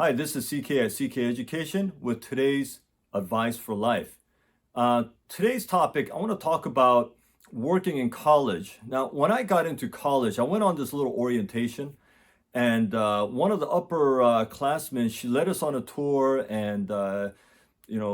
Hi, this is CK at CK Education with today's advice for life. Today's topic, I want to talk about working in college. Now, when I got into college, I went on this little orientation, and one of the upper classmen, she led us on a tour, and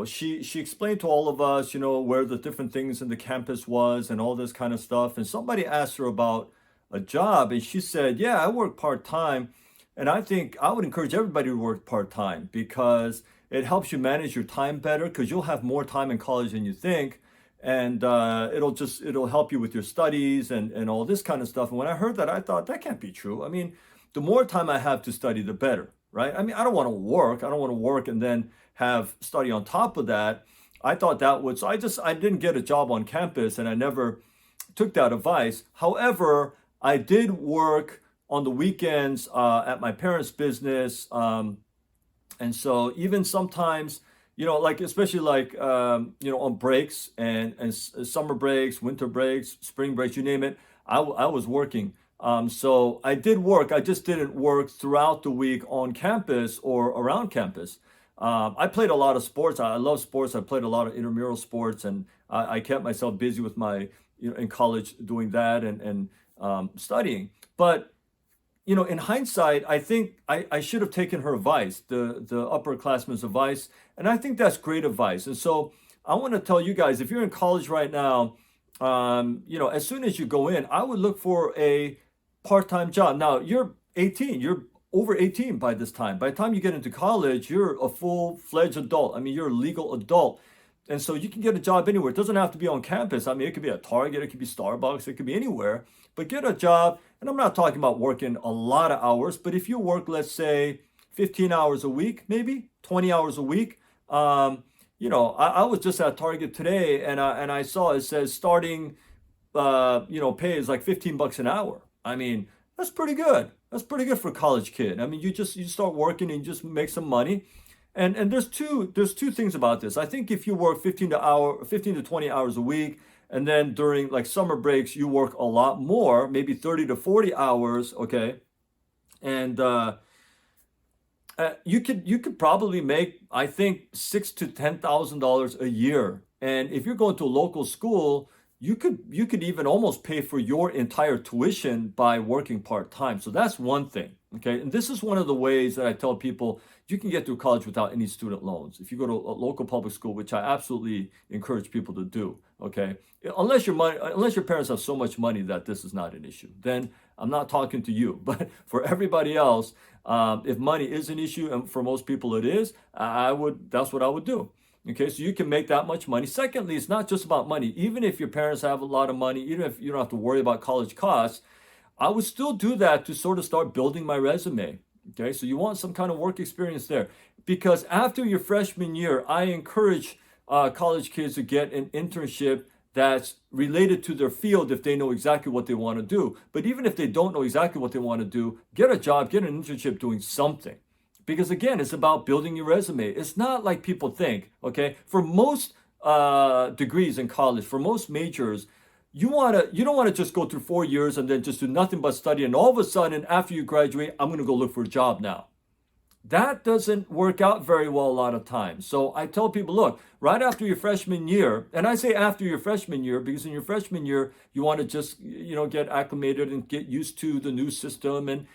she explained to all of us, where the different things in the campus was and all this kind of stuff. And somebody asked her about a job, and she said, "Yeah, I work part time." And I think I would encourage everybody to work part time because it helps you manage your time better because you'll have more time in college than you think. And it'll help you with your studies and all this kind of stuff. And when I heard that, I thought that can't be true. I mean, the more time I have to study, the better, right? I mean, I don't want to work. I don't want to work and then have study on top of that. I thought that would, so I didn't get a job on campus and I never took that advice. However, I did work on the weekends at my parents' business. And so even sometimes, like especially like on breaks and summer breaks, winter breaks, spring breaks, you name it, I was working. So I did work. I just didn't work throughout the week on campus or around campus. I played a lot of sports. I love sports. I played a lot of intramural sports, and I kept myself busy with my, in college doing that and studying. But in hindsight, I think I should have taken her advice, the upperclassman's advice, and I think that's great advice. And so I want to tell you guys, if you're in college right now, as soon as you go in, I would look for a part-time job. Now, you're 18, you're over 18 by this time. By the time you get into college, you're a full-fledged adult. I mean, you're a legal adult. And so you can get a job anywhere. It doesn't have to be on campus. I mean, it could be at Target, it could be Starbucks, it could be anywhere. But get a job, and I'm not talking about working a lot of hours, but if you work, let's say, 15 hours a week, maybe 20 hours a week. I was just at Target today, and I saw it says starting, pay is like 15 bucks an hour. I mean, that's pretty good. That's pretty good for a college kid. I mean, you start working and you just make some money. And there's two things about this. I think if you work 15 to 20 hours a week, and then during like summer breaks you work a lot more, maybe 30 to 40 hours, okay? And you could probably make, I think, $6,000 to $10,000 a year. And if you're going to a local school, you could even almost pay for your entire tuition by working part-time. So that's one thing. Okay. And this is one of the ways that I tell people you can get through college without any student loans. If you go to a local public school, which I absolutely encourage people to do, okay, unless your parents have so much money that this is not an issue, then I'm not talking to you. But for everybody else, if money is an issue, and for most people it is, that's what I would do. Okay, so you can make that much money. Secondly, it's not just about money. Even if your parents have a lot of money, even if you don't have to worry about college costs, I would still do that to sort of start building my resume. Okay, so you want some kind of work experience there. Because after your freshman year, I encourage college kids to get an internship that's related to their field if they know exactly what they want to do. But even if they don't know exactly what they want to do, get a job, get an internship doing something. Because again, it's about building your resume. It's not like people think, okay? For most degrees in college, for most majors, you don't want to just go through 4 years and then just do nothing but study. And all of a sudden, after you graduate, I'm going to go look for a job now. That doesn't work out very well a lot of times. So I tell people, look, right after your freshman year, and I say after your freshman year because in your freshman year, you want to just, get acclimated and get used to the new system and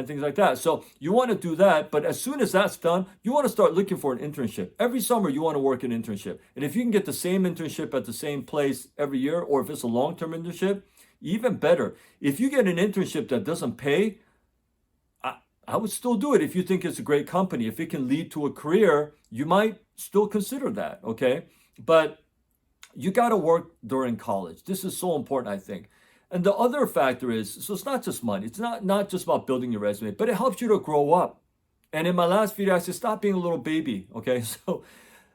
things like that. So you want to do that. But as soon as that's done, you want to start looking for an internship. Every summer, you want to work an internship. And if you can get the same internship at the same place every year, or if it's a long-term internship, even better. If you get an internship that doesn't pay, I would still do it if you think it's a great company. If it can lead to a career, you might still consider that, okay? But you got to work during college. This is so important, I think. And the other factor is, so it's not just money. It's not just about building your resume, but it helps you to grow up. And in my last video, I said, stop being a little baby, okay?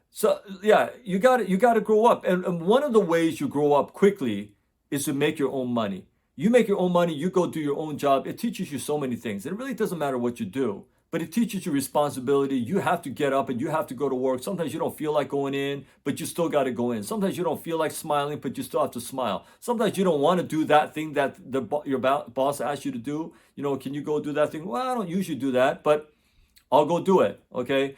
So yeah, you got to grow up. And one of the ways you grow up quickly is to make your own money. You make your own money, you go do your own job. It teaches you so many things. It really doesn't matter what you do, but it teaches you responsibility. You have to get up and you have to go to work. Sometimes you don't feel like going in, but you still got to go in. Sometimes you don't feel like smiling, but you still have to smile. Sometimes you don't want to do that thing that your boss asked you to do. Can you go do that thing? Well, I don't usually do that, but I'll go do it. Okay.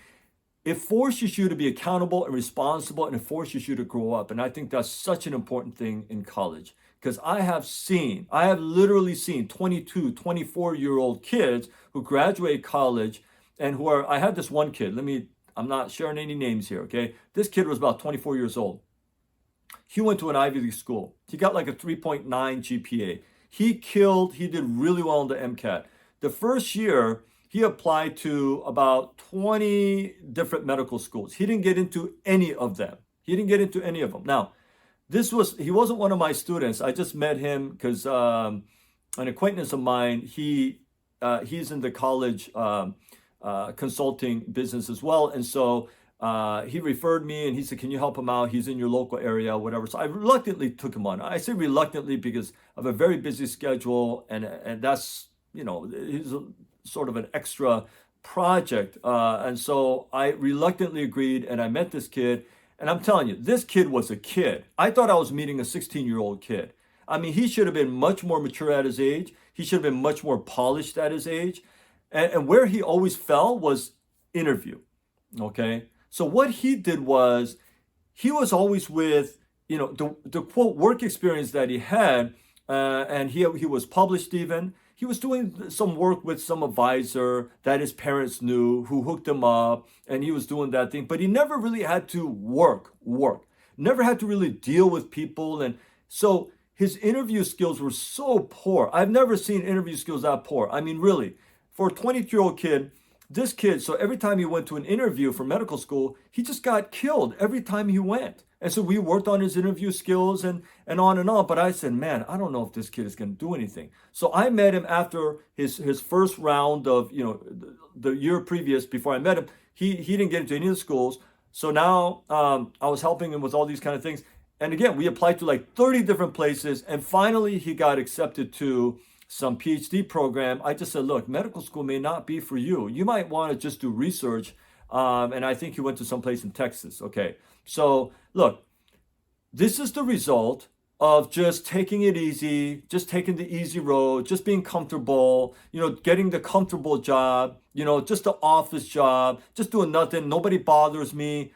It forces you to be accountable and responsible, and it forces you to grow up. And I think that's such an important thing in college, because I have literally seen 22, 24-year-old kids who graduate college and I had this one kid, I'm not sharing any names here, okay? This kid was about 24 years old. He went to an Ivy League school. He got like a 3.9 GPA. He did really well in the MCAT. The first year, he applied to about 20 different medical schools. He didn't get into any of them. Now, he wasn't one of my students. I just met him because an acquaintance of mine, he's in the college consulting business as well. And so he referred me and he said, can you help him out? He's in your local area, whatever. So I reluctantly took him on. I say reluctantly because I have a very busy schedule, and that's, he's sort of an extra project. And so I reluctantly agreed, and I met this kid. And I'm telling you, this kid was a kid. I thought I was meeting a 16-year-old kid. I mean, he should have been much more mature at his age. He should have been much more polished at his age. And where he always fell was interview. Okay. So what he did was he was always with, the quote work experience that he had, and he was published even. He was doing some work with some advisor that his parents knew who hooked him up, and he was doing that thing, but he never really had to work, never had to really deal with people. And so his interview skills were so poor. I've never seen interview skills that poor. I mean, really, for a 22-year-old kid, this kid, so every time he went to an interview for medical school, he just got killed every time he went. And so we worked on his interview skills and on and on. But I said, man, I don't know if this kid is going to do anything. So I met him after his first round of, the year previous before I met him. He didn't get into any of the schools. So now I was helping him with all these kind of things. And again, we applied to like 30 different places. And finally, he got accepted to some PhD program. I just said, look, medical school may not be for you. You might want to just do research. And I think he went to some place in Texas. Okay. So look, this is the result of just taking it easy, just taking the easy road, just being comfortable, getting the comfortable job, just the office job, just doing nothing. Nobody bothers me.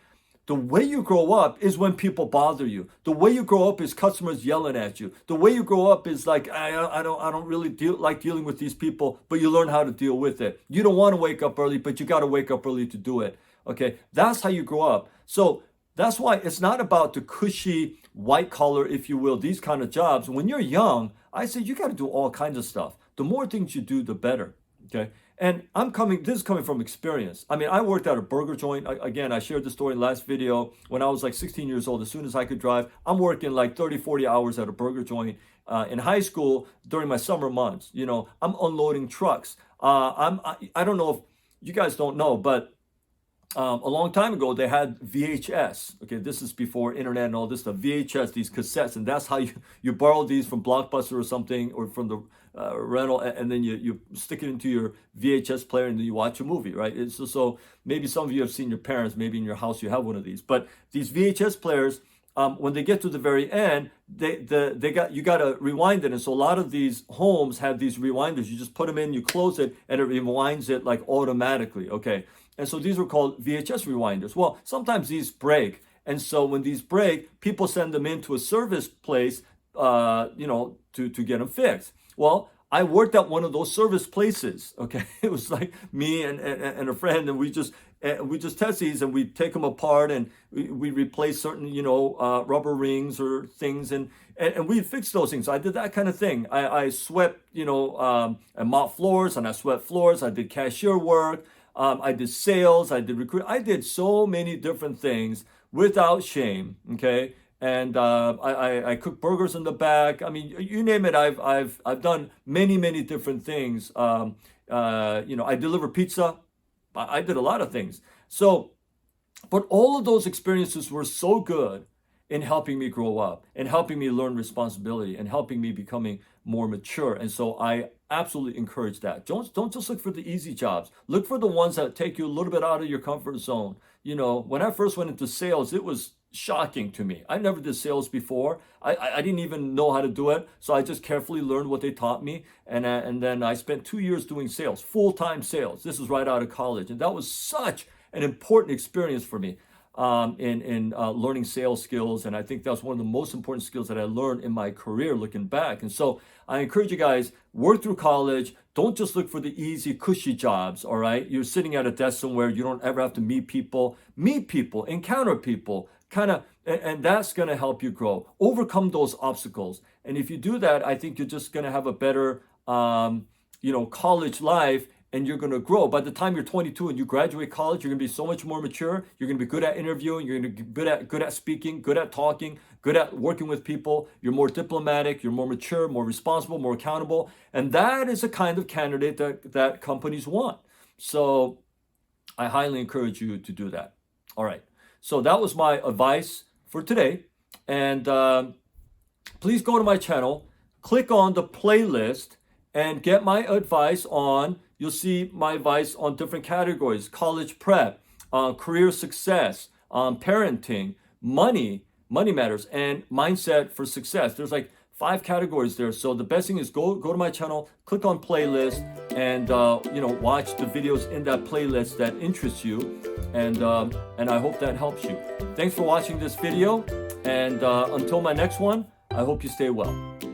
The way you grow up is when people bother you. The way you grow up is customers yelling at you. The way you grow up is like, I don't really like dealing with these people, but you learn how to deal with it. You don't want to wake up early, but you got to wake up early to do it. Okay, that's how you grow up. So that's why it's not about the cushy white collar, if you will, these kind of jobs. When you're young, I say you got to do all kinds of stuff. The more things you do, the better. Okay. And this is coming from experience. I mean, I worked at a burger joint. Again, I shared the story in the last video. When I was like 16 years old, as soon as I could drive, I'm working like 30, 40 hours at a burger joint. In high school, during my summer months, I'm unloading trucks. I don't know if you guys don't know, but a long time ago, they had VHS. Okay, this is before internet and all this stuff. VHS, these cassettes, and that's how you borrow these from Blockbuster or something, or from the rental, and then you stick it into your VHS player, and then you watch a movie, right? So maybe some of you have seen your parents, maybe in your house you have one of these. But these VHS players, when they get to the very end, you got to rewind it. And so a lot of these homes have these rewinders. You just put them in, you close it, and it rewinds it like automatically. Okay. And so these were called VHS rewinders. Well, sometimes these break. And so when these break, people send them into a service place, to get them fixed. Well, I worked at one of those service places. Okay. It was like me and a friend, and we just test these, and we take them apart, and we replace certain, rubber rings or things, and we fix those things. So I did that kind of thing. I swept, and mopped floors, and I swept floors. I did cashier work. I did sales, I did recruit, I did so many different things without shame. Okay. And I cook burgers in the back. I mean, you name it, I've done many different things. I deliver pizza. I did a lot of things. So, but all of those experiences were so good. in helping me grow up and helping me learn responsibility and helping me becoming more mature. And so I absolutely encourage that. Don't just look for the easy jobs. Look for the ones that take you a little bit out of your comfort zone. You know, when I first went into sales, it was shocking to me. I never did sales before. I didn't even know how to do it. So I just carefully learned what they taught me. And then I spent 2 years doing sales, full-time sales. This was right out of college. And that was such an important experience for me in learning sales skills. And I think that's one of the most important skills that I learned in my career looking back. And so I encourage you guys, work through college. Don't just look for the easy, cushy jobs, all right? You're sitting at a desk somewhere. You don't ever have to meet people, encounter people, and that's going to help you grow. Overcome those obstacles. And if you do that, I think you're just going to have a better, college life, and you're going to grow. By the time you're 22 and you graduate college, you're going to be so much more mature. You're going to be good at interviewing. You're going to be good at speaking, good at talking, good at working with people. You're more diplomatic. You're more mature, more responsible, more accountable. And that is the kind of candidate that companies want. So I highly encourage you to do that. All right. So that was my advice for today. And please go to my channel, click on the playlist, and get my advice on, you'll see my advice on different categories: college prep, career success, parenting, money matters, and mindset for success. There's like 5 categories there. So the best thing is go to my channel, click on playlist, and watch the videos in that playlist that interest you. And I hope that helps you. Thanks for watching this video. And until my next one, I hope you stay well.